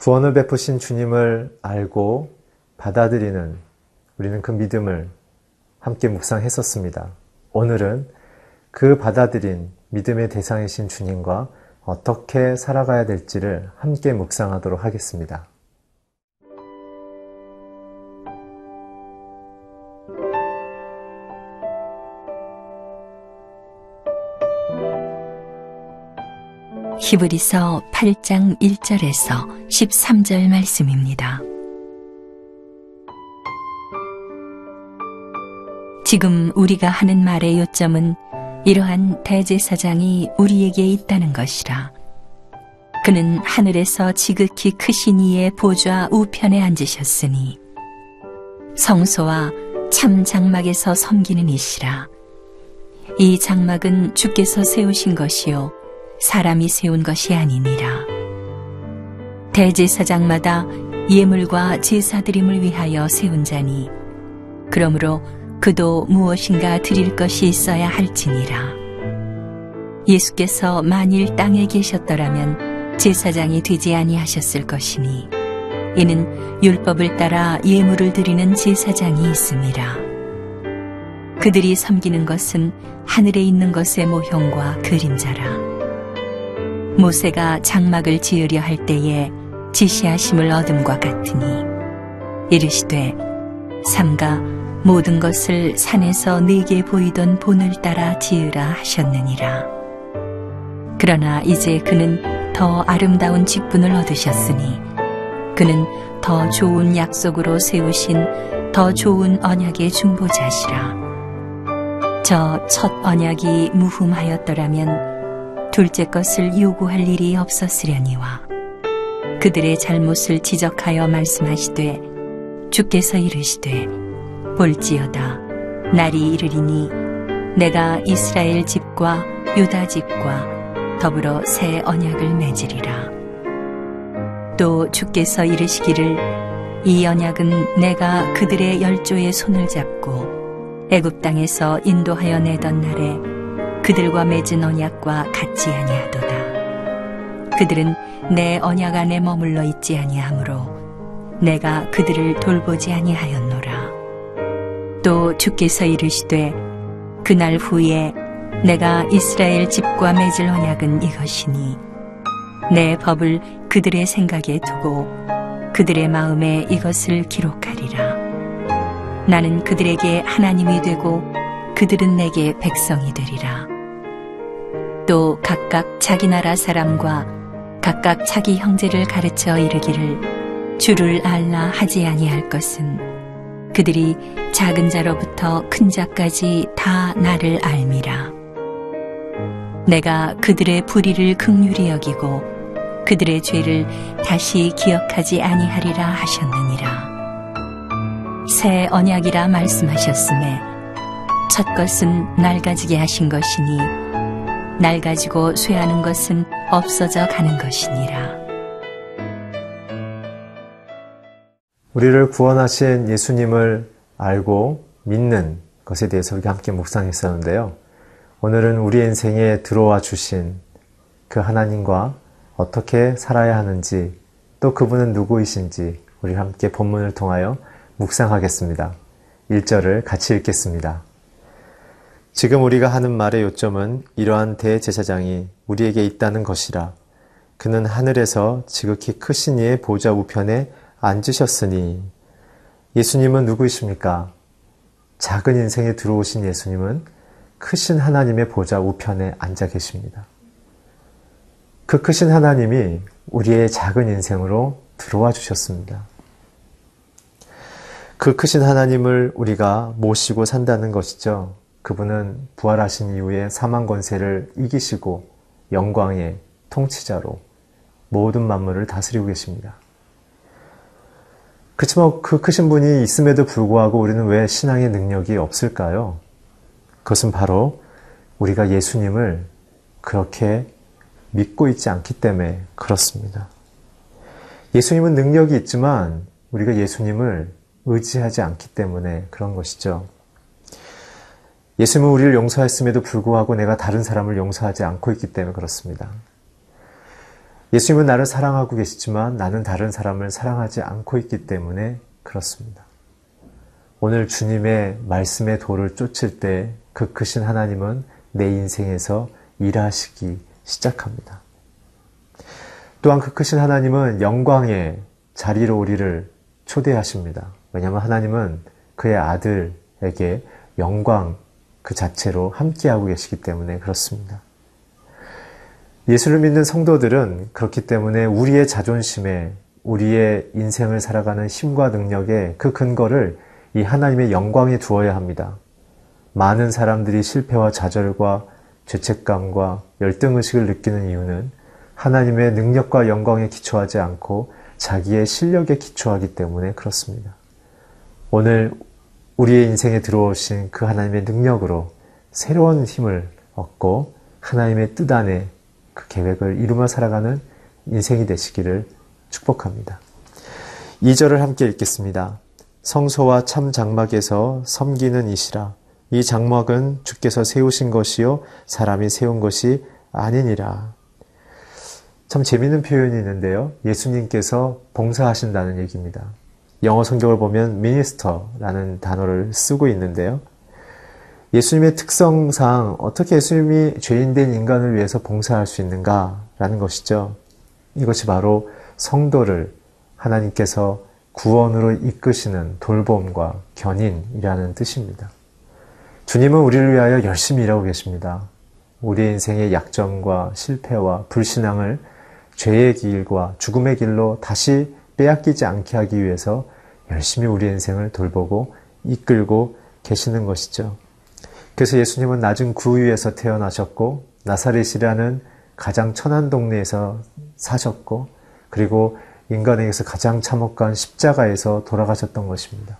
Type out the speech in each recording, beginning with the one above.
구원을 베푸신 주님을 알고 받아들이는 우리는 그 믿음을 함께 묵상했었습니다. 오늘은 그 받아들인 믿음의 대상이신 주님과 어떻게 살아가야 될지를 함께 묵상하도록 하겠습니다. 히브리서 8장 1절에서 13절 말씀입니다. 지금 우리가 하는 말의 요점은 이러한 대제사장이 우리에게 있다는 것이라. 그는 하늘에서 지극히 크신 이의 보좌 우편에 앉으셨으니 성소와 참 장막에서 섬기는 이시라. 이 장막은 주께서 세우신 것이요 사람이 세운 것이 아니니라. 대제사장마다 예물과 제사드림을 위하여 세운 자니 그러므로 그도 무엇인가 드릴 것이 있어야 할지니라. 예수께서 만일 땅에 계셨더라면 제사장이 되지 아니하셨을 것이니 이는 율법을 따라 예물을 드리는 제사장이 있음이라. 그들이 섬기는 것은 하늘에 있는 것의 모형과 그림자라. 모세가 장막을 지으려 할 때에 지시하심을 얻음과 같으니 이르시되 삼가 모든 것을 산에서 네게 보이던 본을 따라 지으라 하셨느니라. 그러나 이제 그는 더 아름다운 직분을 얻으셨으니 그는 더 좋은 약속으로 세우신 더 좋은 언약의 중보자시라. 저 첫 언약이 무흠하였더라면 둘째 것을 요구할 일이 없었으려니와 그들의 잘못을 지적하여 말씀하시되 주께서 이르시되 볼지어다 날이 이르리니 내가 이스라엘 집과 유다 집과 더불어 새 언약을 맺으리라. 또 주께서 이르시기를 이 언약은 내가 그들의 열조의 손을 잡고 애굽 땅에서 인도하여 내던 날에 그들과 맺은 언약과 같지 아니하도다. 그들은 내 언약 안에 머물러 있지 아니하므로 내가 그들을 돌보지 아니하였노라. 또 주께서 이르시되 그날 후에 내가 이스라엘 집과 맺을 언약은 이것이니 내 법을 그들의 생각에 두고 그들의 마음에 이것을 기록하리라. 나는 그들에게 하나님이 되고 그들은 내게 백성이 되리라. 또 각각 자기 나라 사람과 각각 자기 형제를 가르쳐 이르기를 주를 알라 하지 아니할 것은 그들이 작은 자로부터 큰 자까지 다 나를 알미라. 내가 그들의 불의를 긍휼히 여기고 그들의 죄를 다시 기억하지 아니하리라 하셨느니라. 새 언약이라 말씀하셨음에 첫 것은 낡아지게 하신 것이니 낡아지고 쇠하는 것은 없어져 가는 것이니라. 우리를 구원하신 예수님을 알고 믿는 것에 대해서 우리가 함께 묵상했었는데요. 오늘은 우리 인생에 들어와 주신 그 하나님과 어떻게 살아야 하는지 또 그분은 누구이신지 우리 함께 본문을 통하여 묵상하겠습니다. 1절을 같이 읽겠습니다. 지금 우리가 하는 말의 요점은 이러한 대제사장이 우리에게 있다는 것이라. 그는 하늘에서 지극히 크신 이의 보좌 우편에 앉으셨으니. 예수님은 누구이십니까? 작은 인생에 들어오신 예수님은 크신 하나님의 보좌 우편에 앉아 계십니다. 그 크신 하나님이 우리의 작은 인생으로 들어와 주셨습니다. 그 크신 하나님을 우리가 모시고 산다는 것이죠. 그분은 부활하신 이후에 사망 권세를 이기시고 영광의 통치자로 모든 만물을 다스리고 계십니다. 그렇지만 그 크신 분이 있음에도 불구하고 우리는 왜 신앙의 능력이 없을까요? 그것은 바로 우리가 예수님을 그렇게 믿고 있지 않기 때문에 그렇습니다. 예수님은 능력이 있지만 우리가 예수님을 의지하지 않기 때문에 그런 것이죠. 예수님은 우리를 용서했음에도 불구하고 내가 다른 사람을 용서하지 않고 있기 때문에 그렇습니다. 예수님은 나를 사랑하고 계시지만 나는 다른 사람을 사랑하지 않고 있기 때문에 그렇습니다. 오늘 주님의 말씀의 도를 쫓을 때 그 크신 하나님은 내 인생에서 일하시기 시작합니다. 또한 그 크신 하나님은 영광의 자리로 우리를 초대하십니다. 왜냐하면 하나님은 그의 아들에게 영광 그 자체로 함께하고 계시기 때문에 그렇습니다. 예수를 믿는 성도들은 그렇기 때문에 우리의 자존심에 우리의 인생을 살아가는 힘과 능력에 그 근거를 이 하나님의 영광에 두어야 합니다. 많은 사람들이 실패와 좌절과 죄책감과 열등의식을 느끼는 이유는 하나님의 능력과 영광에 기초하지 않고 자기의 실력에 기초하기 때문에 그렇습니다. 오늘 우리의 인생에 들어오신 그 하나님의 능력으로 새로운 힘을 얻고 하나님의 뜻 안에 그 계획을 이루며 살아가는 인생이 되시기를 축복합니다. 2절을 함께 읽겠습니다. 성소와 참 장막에서 섬기는 이시라. 이 장막은 주께서 세우신 것이요 사람이 세운 것이 아니니라. 참 재미있는 표현이 있는데요. 예수님께서 봉사하신다는 얘기입니다. 영어 성경을 보면 minister라는 단어를 쓰고 있는데요. 예수님의 특성상 어떻게 예수님이 죄인된 인간을 위해서 봉사할 수 있는가라는 것이죠. 이것이 바로 성도를 하나님께서 구원으로 이끄시는 돌봄과 견인이라는 뜻입니다. 주님은 우리를 위하여 열심히 일하고 계십니다. 우리의 인생의 약점과 실패와 불신앙을 죄의 길과 죽음의 길로 다시 빼앗기지 않게 하기 위해서 열심히 우리의 인생을 돌보고 이끌고 계시는 것이죠. 그래서 예수님은 낮은 구 위에서 태어나셨고 나사렛이라는 가장 천한 동네에서 사셨고 그리고 인간에게서 가장 참혹한 십자가에서 돌아가셨던 것입니다.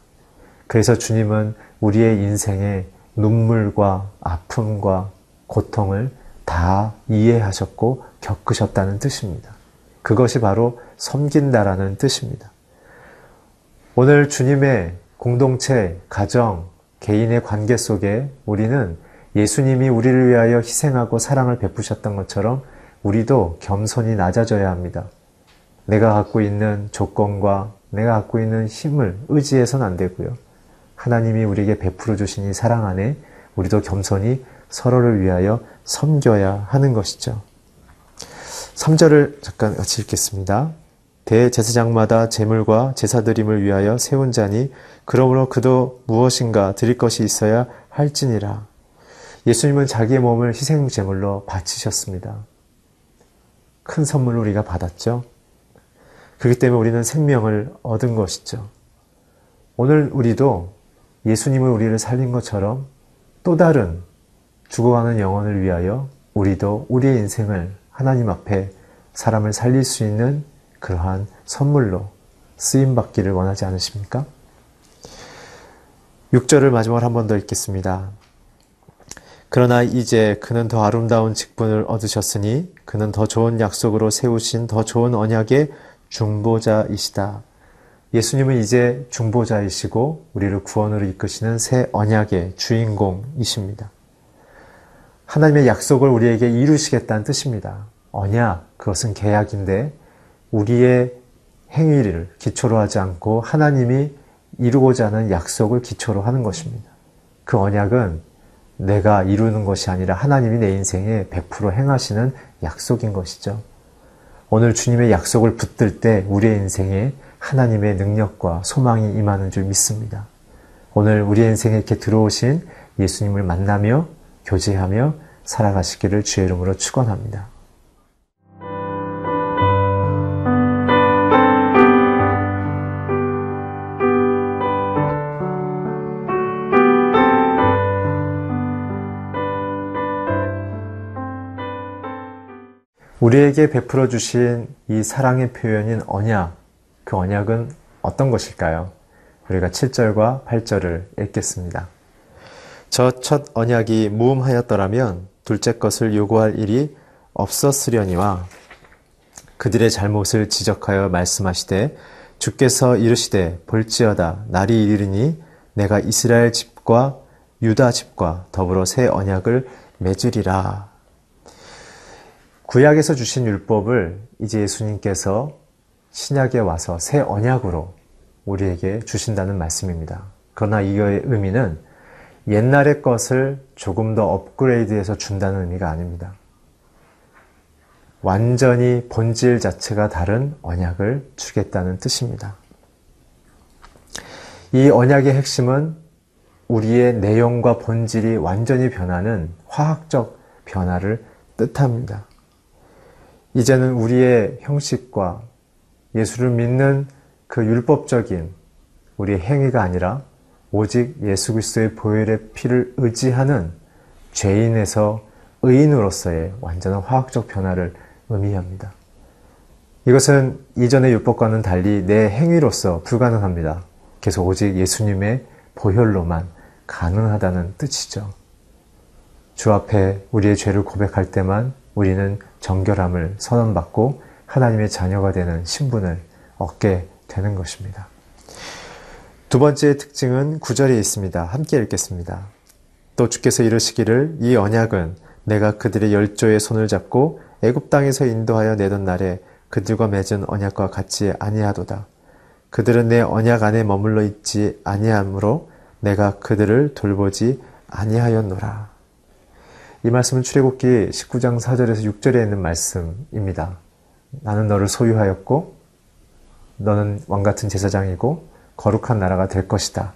그래서 주님은 우리의 인생에 눈물과 아픔과 고통을 다 이해하셨고 겪으셨다는 뜻입니다. 그것이 바로 섬긴다라는 뜻입니다. 오늘 주님의 공동체, 가정, 개인의 관계 속에 우리는 예수님이 우리를 위하여 희생하고 사랑을 베푸셨던 것처럼 우리도 겸손히 낮아져야 합니다. 내가 갖고 있는 조건과 내가 갖고 있는 힘을 의지해서는 안 되고요. 하나님이 우리에게 베풀어 주신 이 사랑 안에 우리도 겸손히 서로를 위하여 섬겨야 하는 것이죠. 3절을 잠깐 같이 읽겠습니다. 대제사장마다 제물과 제사드림을 위하여 세운 자니 그러므로 그도 무엇인가 드릴 것이 있어야 할지니라. 예수님은 자기의 몸을 희생 제물로 바치셨습니다. 큰 선물을 우리가 받았죠. 그렇기 때문에 우리는 생명을 얻은 것이죠. 오늘 우리도 예수님을 우리를 살린 것처럼 또 다른 죽어가는 영혼을 위하여 우리도 우리의 인생을 하나님 앞에 사람을 살릴 수 있는 그러한 선물로 쓰임받기를 원하지 않으십니까? 6절을 마지막으로 한 번 더 읽겠습니다. 그러나 이제 그는 더 아름다운 직분을 얻으셨으니 그는 더 좋은 약속으로 세우신 더 좋은 언약의 중보자이시다. 예수님은 이제 중보자이시고 우리를 구원으로 이끄시는 새 언약의 주인공이십니다. 하나님의 약속을 우리에게 이루시겠다는 뜻입니다. 언약, 그것은 계약인데 우리의 행위를 기초로 하지 않고 하나님이 이루고자 하는 약속을 기초로 하는 것입니다. 그 언약은 내가 이루는 것이 아니라 하나님이 내 인생에 100% 행하시는 약속인 것이죠. 오늘 주님의 약속을 붙들 때 우리의 인생에 하나님의 능력과 소망이 임하는 줄 믿습니다. 오늘 우리의 인생에 이렇게 들어오신 예수님을 만나며 교제하며 살아가시기를 주의 이름으로 축원합니다. 우리에게 베풀어 주신 이 사랑의 표현인 언약, 그 언약은 어떤 것일까요? 우리가 7절과 8절을 읽겠습니다. 저 첫 언약이 무음하였더라면 둘째 것을 요구할 일이 없었으려니와 그들의 잘못을 지적하여 말씀하시되 주께서 이르시되 볼지어다 날이 이르니 내가 이스라엘 집과 유다 집과 더불어 새 언약을 맺으리라. 구약에서 주신 율법을 이제 예수님께서 신약에 와서 새 언약으로 우리에게 주신다는 말씀입니다. 그러나 이거의 의미는 옛날의 것을 조금 더 업그레이드해서 준다는 의미가 아닙니다. 완전히 본질 자체가 다른 언약을 주겠다는 뜻입니다. 이 언약의 핵심은 우리의 내용과 본질이 완전히 변하는 화학적 변화를 뜻합니다. 이제는 우리의 형식과 예수를 믿는 그 율법적인 우리의 행위가 아니라 오직 예수 그리스도의 보혈의 피를 의지하는 죄인에서 의인으로서의 완전한 화학적 변화를 의미합니다. 이것은 이전의 율법과는 달리 내 행위로서 불가능합니다. 그래서 오직 예수님의 보혈로만 가능하다는 뜻이죠. 주 앞에 우리의 죄를 고백할 때만 우리는 정결함을 선언받고 하나님의 자녀가 되는 신분을 얻게 되는 것입니다. 두 번째 특징은 9절에 있습니다. 함께 읽겠습니다. 또 주께서 이르시기를 이 언약은 내가 그들의 열조의 손을 잡고 애굽 땅에서 인도하여 내던 날에 그들과 맺은 언약과 같이 아니하도다. 그들은 내 언약 안에 머물러 있지 아니하므로 내가 그들을 돌보지 아니하였노라. 이 말씀은 출애굽기 19장 4절에서 6절에 있는 말씀입니다. 나는 너를 소유하였고 너는 왕같은 제사장이고 거룩한 나라가 될 것이다.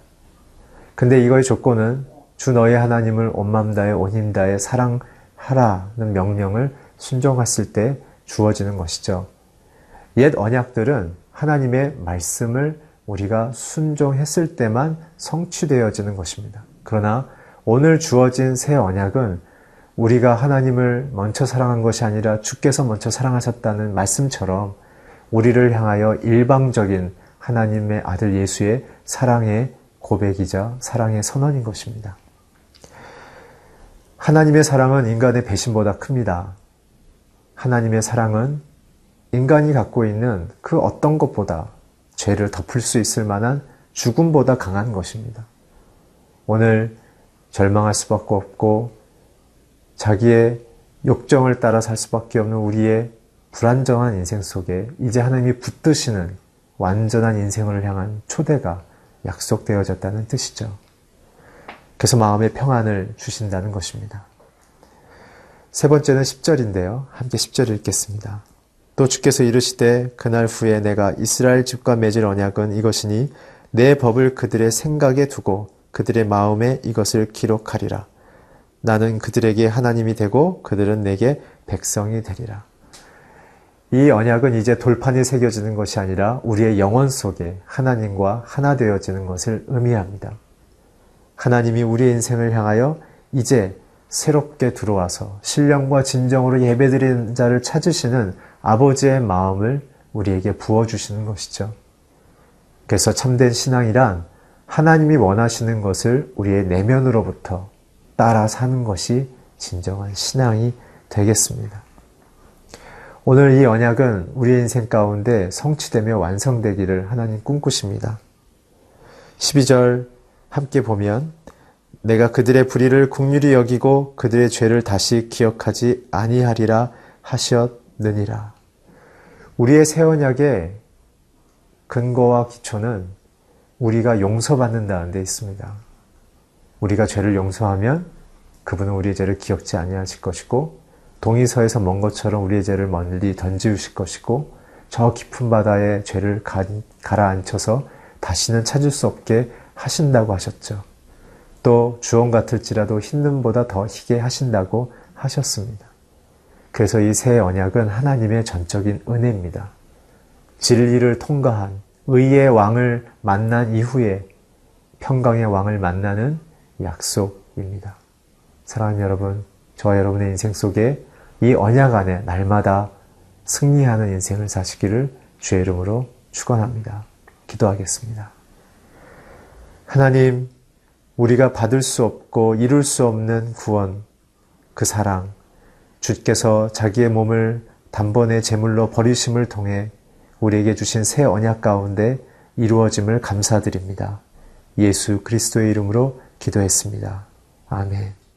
근데 이거의 조건은 주 너의 하나님을 온 마음 다해 온 힘 다해 사랑하라는 명령을 순종했을 때 주어지는 것이죠. 옛 언약들은 하나님의 말씀을 우리가 순종했을 때만 성취되어지는 것입니다. 그러나 오늘 주어진 새 언약은 우리가 하나님을 먼저 사랑한 것이 아니라 주께서 먼저 사랑하셨다는 말씀처럼 우리를 향하여 일방적인 하나님의 아들 예수의 사랑의 고백이자 사랑의 선언인 것입니다. 하나님의 사랑은 인간의 배신보다 큽니다. 하나님의 사랑은 인간이 갖고 있는 그 어떤 것보다 죄를 덮을 수 있을 만한 죽음보다 강한 것입니다. 오늘 절망할 수밖에 없고 자기의 욕정을 따라 살 수밖에 없는 우리의 불안정한 인생 속에 이제 하나님이 붙드시는 완전한 인생을 향한 초대가 약속되어졌다는 뜻이죠. 그래서 마음의 평안을 주신다는 것입니다. 세 번째는 10절인데요. 함께 10절 읽겠습니다. 또 주께서 이르시되 그날 후에 내가 이스라엘 집과 맺을 언약은 이것이니 내 법을 그들의 생각에 두고 그들의 마음에 이것을 기록하리라. 나는 그들에게 하나님이 되고 그들은 내게 백성이 되리라. 이 언약은 이제 돌판이 새겨지는 것이 아니라 우리의 영혼 속에 하나님과 하나 되어지는 것을 의미합니다. 하나님이 우리의 인생을 향하여 이제 새롭게 들어와서 신령과 진정으로 예배드리는 자를 찾으시는 아버지의 마음을 우리에게 부어주시는 것이죠. 그래서 참된 신앙이란 하나님이 원하시는 것을 우리의 내면으로부터 따라 사는 것이 진정한 신앙이 되겠습니다. 오늘 이 언약은 우리의 인생 가운데 성취되며 완성되기를 하나님 꿈꾸십니다. 12절 함께 보면 내가 그들의 불의를 긍휼히 여기고 그들의 죄를 다시 기억하지 아니하리라 하셨느니라. 우리의 새 언약의 근거와 기초는 우리가 용서받는다는 데 있습니다. 우리가 죄를 용서하면 그분은 우리의 죄를 기억지 아니하실 것이고 동이서에서 먼 것처럼 우리의 죄를 멀리 던지우실 것이고 저 깊은 바다에 죄를 가라앉혀서 다시는 찾을 수 없게 하신다고 하셨죠. 또 주홍 같을지라도 흰 눈보다 더 희게 하신다고 하셨습니다. 그래서 이 새 언약은 하나님의 전적인 은혜입니다. 진리를 통과한 의의 왕을 만난 이후에 평강의 왕을 만나는 약속입니다. 사랑하는 여러분, 저와 여러분의 인생 속에 이 언약 안에 날마다 승리하는 인생을 사시기를 주의 이름으로 축원합니다. 기도하겠습니다. 하나님, 우리가 받을 수 없고 이룰 수 없는 구원, 그 사랑, 주께서 자기의 몸을 단번에 제물로 버리심을 통해 우리에게 주신 새 언약 가운데 이루어짐을 감사드립니다. 예수 그리스도의 이름으로 기도했습니다. 아멘.